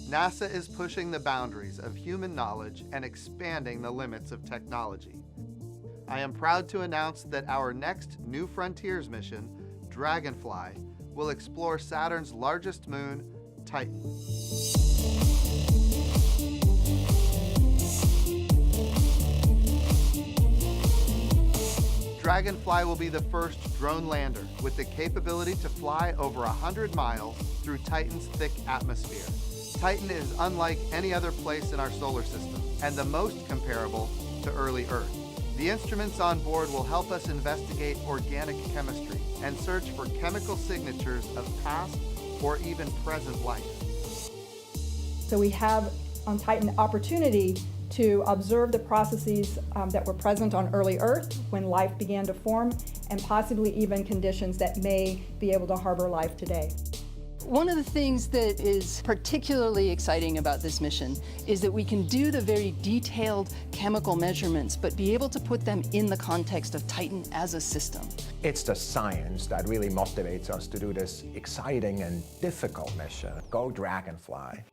NASA is pushing the boundaries of human knowledge and expanding the limits of technology. I am proud to announce that our next New Frontiers mission, Dragonfly, will explore Saturn's largest moon, Titan. Dragonfly will be the first drone lander with the capability to fly over 100 miles through Titan's thick atmosphere. Titan is unlike any other place in our solar system and the most comparable to early Earth. The instruments on board will help us investigate organic chemistry and search for chemical signatures of past or even present life. So we have on Titan opportunity to observe the processes that were present on early Earth when life began to form, and possibly even conditions that may be able to harbor life today. One of the things that is particularly exciting about this mission is that we can do the very detailed chemical measurements, but be able to put them in the context of Titan as a system. It's the science that really motivates us to do this exciting and difficult mission. Go Dragonfly.